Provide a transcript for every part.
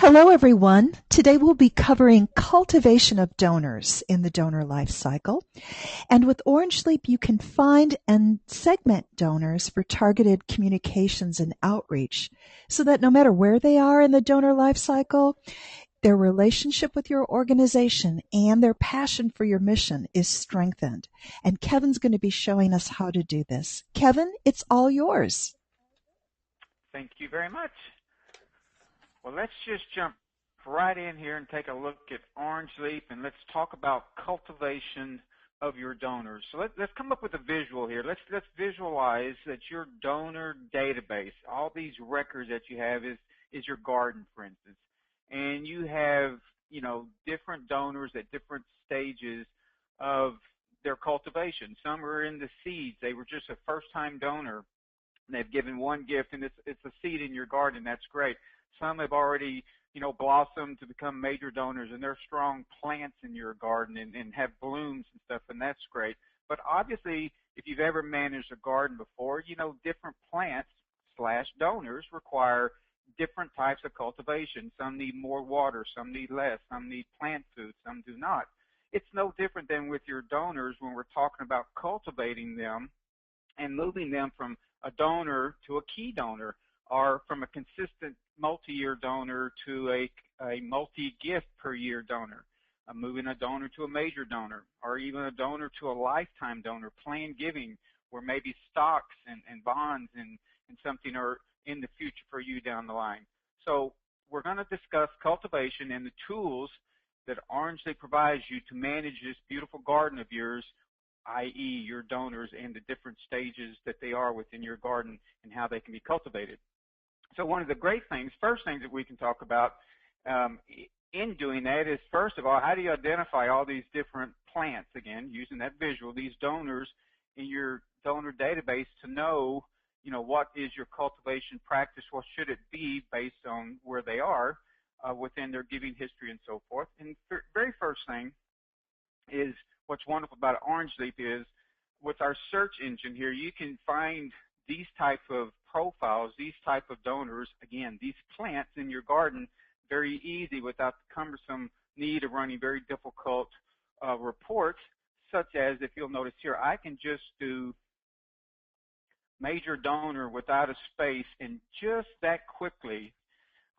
Hello, everyone. Today we'll be covering cultivation of donors in the donor life cycle. And with Orange Leap, you can find and segment donors for targeted communications and outreach so that no matter where they are in the donor life cycle, their relationship with your organization and their passion for your mission is strengthened. And Kevin's going to be showing us how to do this. Kevin, it's all yours. Thank you very much. Well, let's just jump right in here and take a look at Orange Leap, and let's talk about cultivation of your donors. So let's come up with a visual here. Let's visualize that your donor database, all these records that you have is your garden, for instance. And you have, different donors at different stages of their cultivation. Some are in the seeds. They were just a first-time donor. They've given one gift, and it's a seed in your garden. That's great. Some have already, blossomed to become major donors, and they're strong plants in your garden and have blooms and stuff, and that's great. But obviously, if you've ever managed a garden before, different plants / donors require different types of cultivation. Some need more water, some need less, some need plant food, some do not. It's no different than with your donors when we're talking about cultivating them and moving them from a donor to a key donor, or from a consistent multi-year donor to a multi-gift per year donor, moving a donor to a major donor, or even a donor to a lifetime donor, planned giving, where maybe stocks and bonds and something are in the future for you down the line. So we're going to discuss cultivation and the tools that Orange Leap provides you to manage this beautiful garden of yours, i.e. your donors and the different stages that they are within your garden and how they can be cultivated. So one of the first things that we can talk about in doing that is, first of all, how do you identify all these different plants, again, using that visual, these donors in your donor database to know, what is your cultivation practice, what should it be based on where they are within their giving history and so forth. And the very first thing is, what's wonderful about Orange Leap is, with our search engine here, you can find these type of profiles, these type of donors, again, these plants in your garden, very easy without the cumbersome need of running very difficult reports, such as, if you'll notice here, I can just do major donor without a space, and just that quickly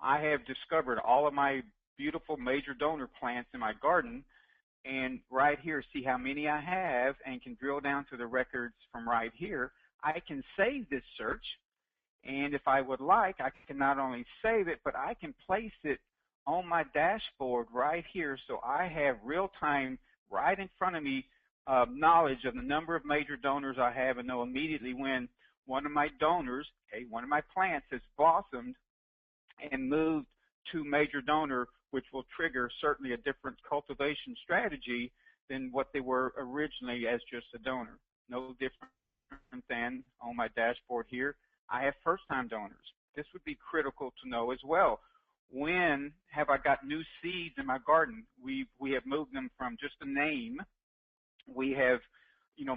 I have discovered all of my beautiful major donor plants in my garden. And right here, see how many I have, and can drill down to the records from right here. I can save this search, and if I would like, I can not only save it, but I can place it on my dashboard right here, so I have real-time, right in front of me, knowledge of the number of major donors I have, and know immediately when one of my donors, one of my plants has blossomed and moved to major donor, which will trigger certainly a different cultivation strategy than what they were originally as just a donor. No different than on my dashboard here, I have first-time donors. This would be critical to know as well. When have I got new seeds in my garden? We have moved them from just a name. We have,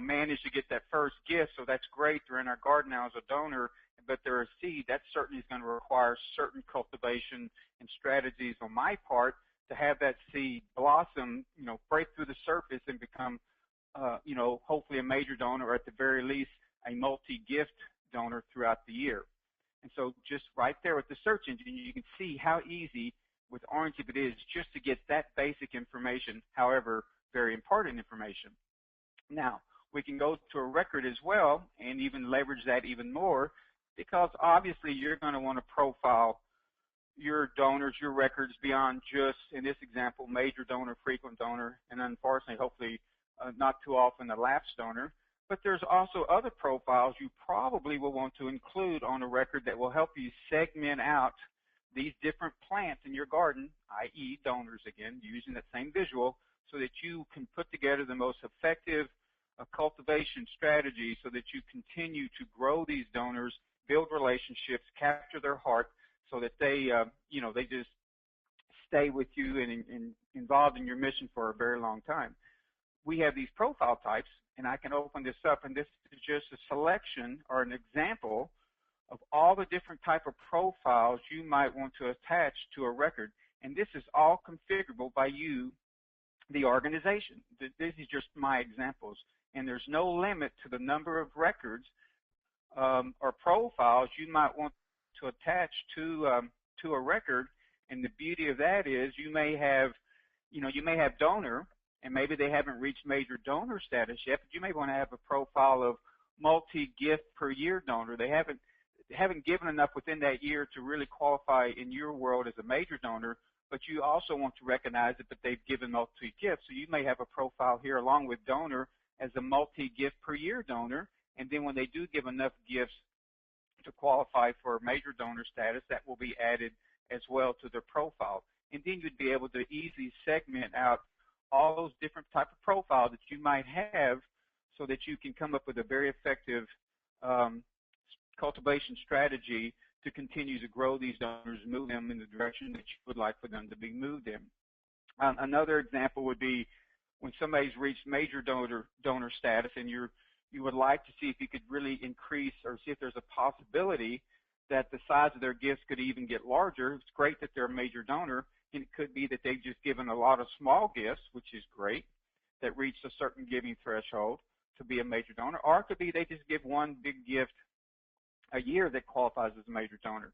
managed to get that first gift, so that's great. They're in our garden now as a donor, but they're a seed. That certainly is going to require certain cultivation and strategies on my part to have that seed blossom, break through the surface and become, hopefully a major donor, or at the very least a multi-gift donor throughout the year. And so just right there with the search engine, you can see how easy with Orange Leap it is just to get that basic information, however, very important information. Now, we can go to a record as well and even leverage that even more, because obviously you're going to want to profile your donors, your records, beyond just, in this example, major donor, frequent donor, and unfortunately, hopefully, not too often a lapsed donor. But there's also other profiles you probably will want to include on a record that will help you segment out these different plants in your garden, i.e. donors, again, using that same visual, so that you can put together the most effective cultivation strategy so that you continue to grow these donors, build relationships, capture their heart, so that they, they just stay with you and involved in your mission for a very long time. We have these profile types, and I can open this up, and this is just a selection or an example of all the different type of profiles you might want to attach to a record. And this is all configurable by you, the organization. This is just my examples. And there's no limit to the number of records or profiles you might want to attach to a record. And the beauty of that is you may have donor, and maybe they haven't reached major donor status yet, but you may want to have a profile of multi-gift per year donor. They haven't given enough within that year to really qualify in your world as a major donor, but you also want to recognize it, but they've given multi-gifts. So you may have a profile here along with donor as a multi-gift per year donor, and then when they do give enough gifts to qualify for major donor status, that will be added as well to their profile. And then you'd be able to easily segment out all those different type of profiles that you might have so that you can come up with a very effective cultivation strategy to continue to grow these donors, move them in the direction that you would like for them to be moved in. Another example would be when somebody's reached major donor status and you would like to see if you could really increase or see if there's a possibility that the size of their gifts could even get larger. It's great that they're a major donor, and it could be that they've just given a lot of small gifts, which is great, that reached a certain giving threshold to be a major donor, or it could be they just give one big gift a year that qualifies as a major donor.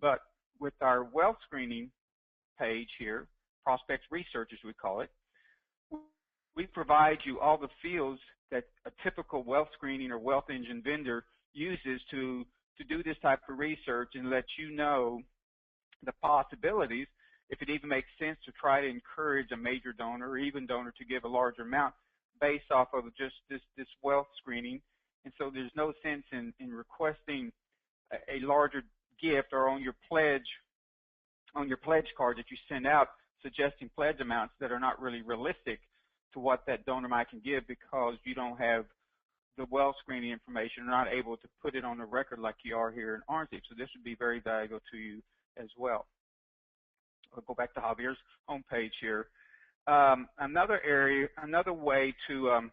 But with our wealth screening page here, prospects research as we call it, we provide you all the fields that a typical wealth screening or wealth engine vendor uses to do this type of research and let you know the possibilities, if it even makes sense to try to encourage a major donor or even donor to give a larger amount based off of just this wealth screening. And so there's no sense in requesting a larger gift or on your pledge card that you send out suggesting pledge amounts that are not really realistic to what that donor might can give because you don't have the wealth screening information, or not able to put it on the record like you are here in Orange. So this would be very valuable to you as well. I'll go back to Javier's homepage here. Another way to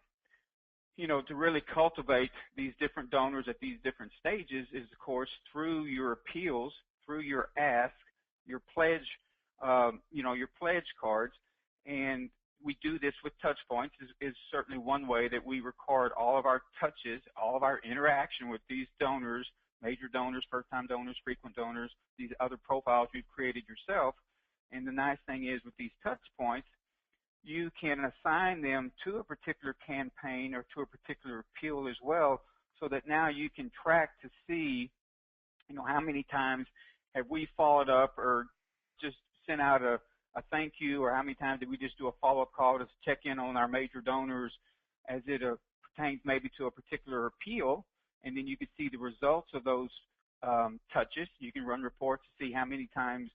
to really cultivate these different donors at these different stages is, of course, through your appeals, through your ask, your pledge, your pledge cards. And we do this with touch points is certainly one way that we record all of our touches, all of our interaction with these donors, major donors, first-time donors, frequent donors, these other profiles you've created yourself. And the nice thing is with these touch points, you can assign them to a particular campaign or to a particular appeal as well, so that now you can track to see, how many times have we followed up or just sent out a thank you, or how many times did we just do a follow-up call to check in on our major donors as it pertains maybe to a particular appeal, and then you can see the results of those touches. You can run reports to see how many times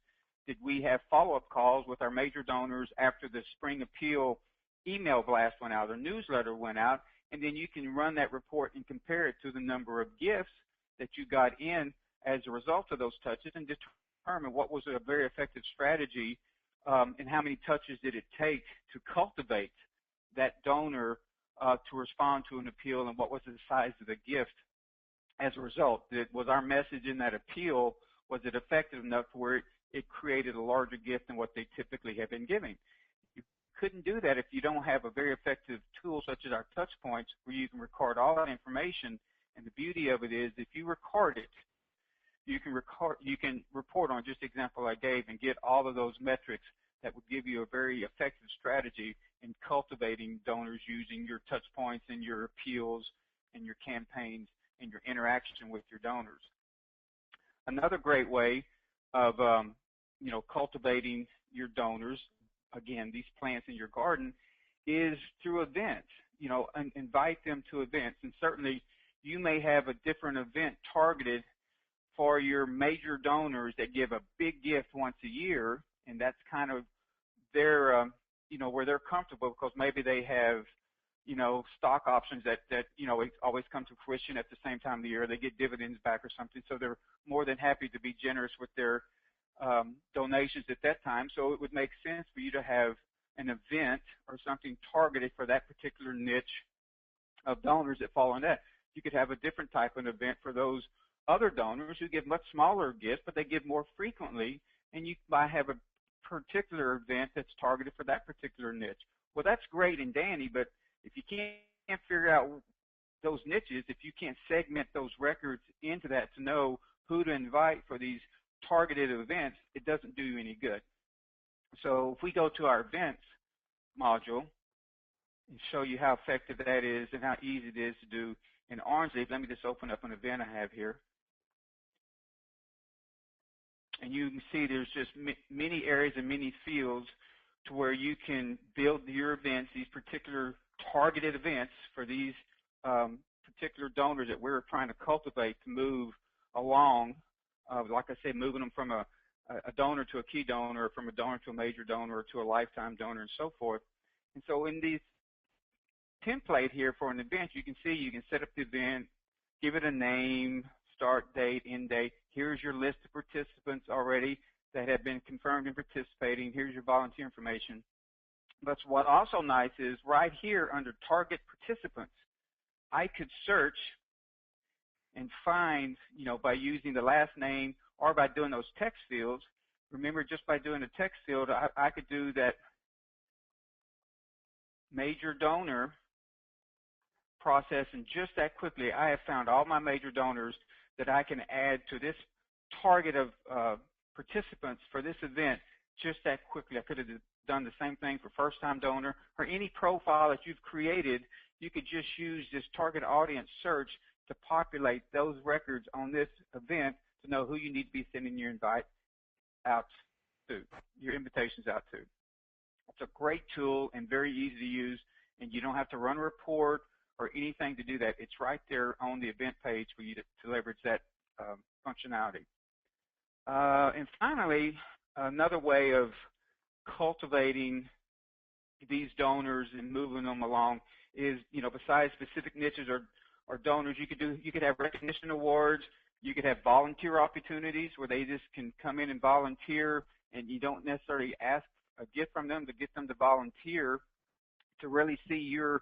did we have follow-up calls with our major donors after the spring appeal email blast went out or newsletter went out, and then you can run that report and compare it to the number of gifts that you got in as a result of those touches and determine what was a very effective strategy and how many touches did it take to cultivate that donor to respond to an appeal, and what was the size of the gift as a result. Was our message in that appeal, was it effective enough to where it created a larger gift than what they typically have been giving? You couldn't do that if you don't have a very effective tool such as our touch points where you can record all that information. And the beauty of it is if you record it, you can report on just the example I gave and get all of those metrics that would give you a very effective strategy in cultivating donors using your touch points and your appeals and your campaigns and your interaction with your donors. Another great way of cultivating your donors, again, these plants in your garden, is through events. And invite them to events. And certainly you may have a different event targeted for your major donors that give a big gift once a year, and that's kind of their, where they're comfortable because maybe they have, stock options that always come to fruition at the same time of the year. They get dividends back or something, so they're more than happy to be generous with their donations at that time. So it would make sense for you to have an event or something targeted for that particular niche of donors that fall in that. You could have a different type of event for those other donors who give much smaller gifts, but they give more frequently, and you might have a particular event that's targeted for that particular niche. Well, that's great and dandy, but if you can't figure out those niches, if you can't segment those records into that to know who to invite for these targeted events, it doesn't do you any good. So if we go to our events module and show you how effective that is and how easy it is to do in OrangeLeaf, let me just open up an event I have here. And you can see there's just many areas and many fields to where you can build your events, these particular targeted events for these particular donors that we're trying to cultivate to move along, like I said, moving them from a donor to a key donor, from a donor to a major donor, to a lifetime donor, and so forth. And so in these template here for an event, you can see you can set up the event, give it a name, start date, end date. Here's your list of participants already that have been confirmed and participating. Here's your volunteer information. But what's also nice is right here under target participants, I could search and find, by using the last name or by doing those text fields. Remember, just by doing the text field, I could do that major donor process, and just that quickly, I have found all my major donors that I can add to this target of participants for this event just that quickly. I could have done the same thing for first-time donor or any profile that you've created. You could just use this target audience search to populate those records on this event to know who you need to be sending your invite out to, your invitations out to. It's a great tool and very easy to use, and you don't have to run a report or anything to do that. It's right there on the event page for you to leverage that functionality. And finally, another way of cultivating these donors and moving them along is, besides specific niches or donors, you could have recognition awards. You could have volunteer opportunities where they just can come in and volunteer, and you don't necessarily ask a gift from them to get them to volunteer, to really see your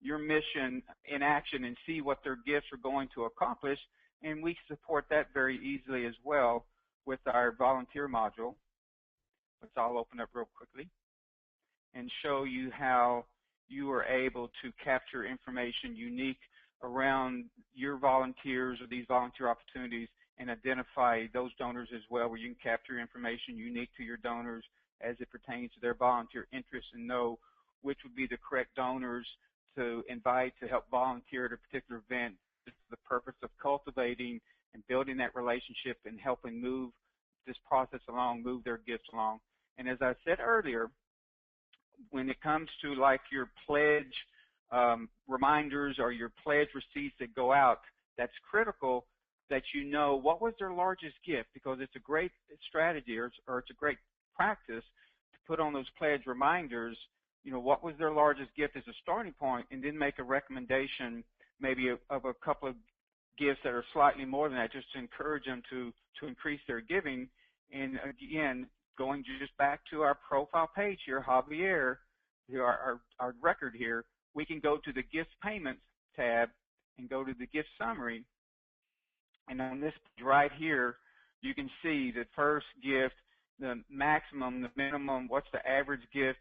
mission in action and see what their gifts are going to accomplish. And we support that very easily as well with our volunteer module. Let's all open up real quickly and show you how you are able to capture information unique around your volunteers or these volunteer opportunities and identify those donors as well, where you can capture information unique to your donors as it pertains to their volunteer interests and know which would be the correct donors to invite to help volunteer at a particular event. This is the purpose of cultivating and building that relationship and helping move this process along, move their gifts along. And as I said earlier, when it comes to like your pledge reminders or your pledge receipts that go out, that's critical that you know what was their largest gift, because it's a great strategy or it's a great practice to put on those pledge reminders, what was their largest gift as a starting point, and then make a recommendation maybe of a couple of gifts that are slightly more than that, just to encourage them to increase their giving. And again, going just back to our profile page here, Javier, our record here, we can go to the gift payments tab and go to the gift summary. And on this page right here, you can see the first gift, the maximum, the minimum, what's the average gift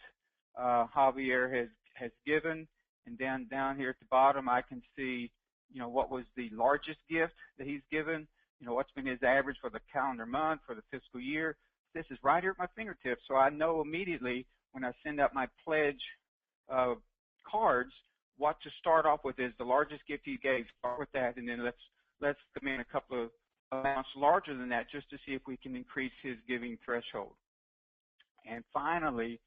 Javier has given. And down here at the bottom, I can see, what was the largest gift that he's given, what's been his average for the calendar month, for the fiscal year. This is right here at my fingertips, so I know immediately when I send out my pledge cards what to start off with is the largest gift he gave. Start with that, and then let's come in a couple of amounts larger than that just to see if we can increase his giving threshold. And finally,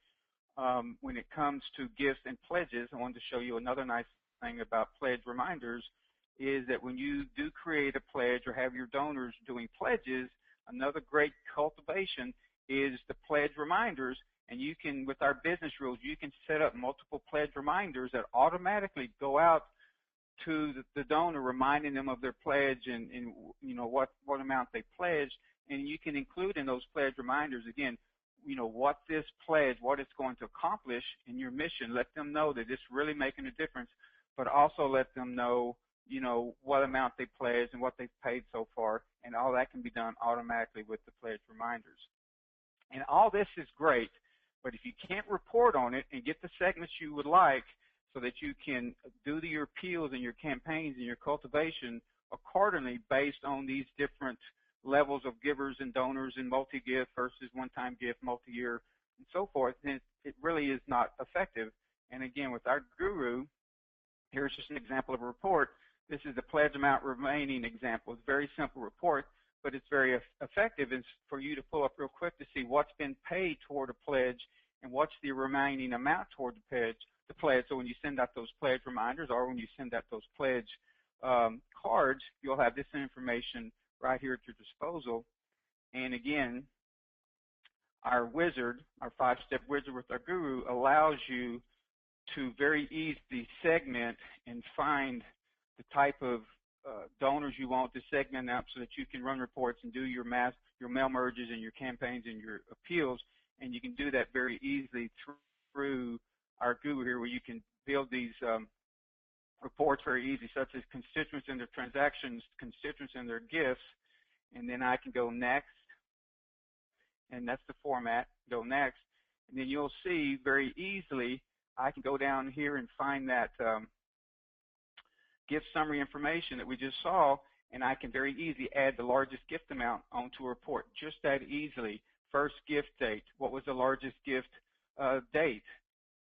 when it comes to gifts and pledges, I wanted to show you another nice thing about pledge reminders is that when you do create a pledge or have your donors doing pledges, another great cultivation is the pledge reminders. And you can, with our business rules, you can set up multiple pledge reminders that automatically go out to the donor, reminding them of their pledge and what amount they pledged. And you can include in those pledge reminders, again, what this pledge, what it's going to accomplish in your mission. Let them know that it's really making a difference, but also let them know what amount they pledged and what they've paid so far, and all that can be done automatically with the pledge reminders. And all this is great, but if you can't report on it and get the segments you would like so that you can do your appeals and your campaigns and your cultivation accordingly based on these different levels of givers and donors and multi-gift versus one-time gift, multi-year, and so forth, then it really is not effective. And again, with our guru, here's just an example of a report. This is the pledge amount remaining example. It's a very simple report, but it's very effective. It's for you to pull up real quick to see what's been paid toward a pledge and what's the remaining amount toward the pledge. So when you send out those pledge reminders or when you send out those pledge cards, you'll have this information right here at your disposal. And again, our wizard, our 5-step wizard with our guru, allows you to very easily segment and find the type of donors you want to segment out so that you can run reports and do your mail merges and your campaigns and your appeals. And you can do that very easily through our guru here, where you can build these reports very easy, such as constituents and their transactions, constituents and their gifts. And then I can go next, and that's the format, go next. And then you'll see very easily I can go down here and find that gift summary information that we just saw, and I can very easily add the largest gift amount onto a report just that easily. First gift date, what was the largest gift date,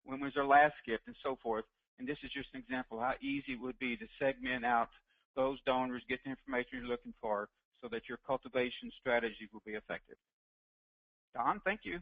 when was their last gift, and so forth. And this is just an example of how easy it would be to segment out those donors, get the information you're looking for so that your cultivation strategy will be effective. Don, thank you.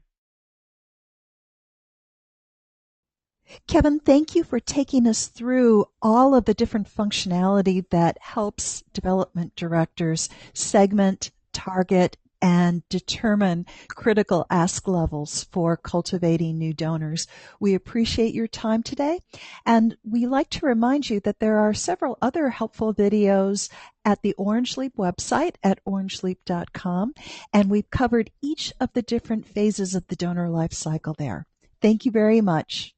Kevin, thank you for taking us through all of the different functionality that helps development directors segment, target, and determine critical ask levels for cultivating new donors. We appreciate your time today, and we like to remind you that there are several other helpful videos at the Orange Leap website at orangeleap.com, and we've covered each of the different phases of the donor life cycle there. Thank you very much.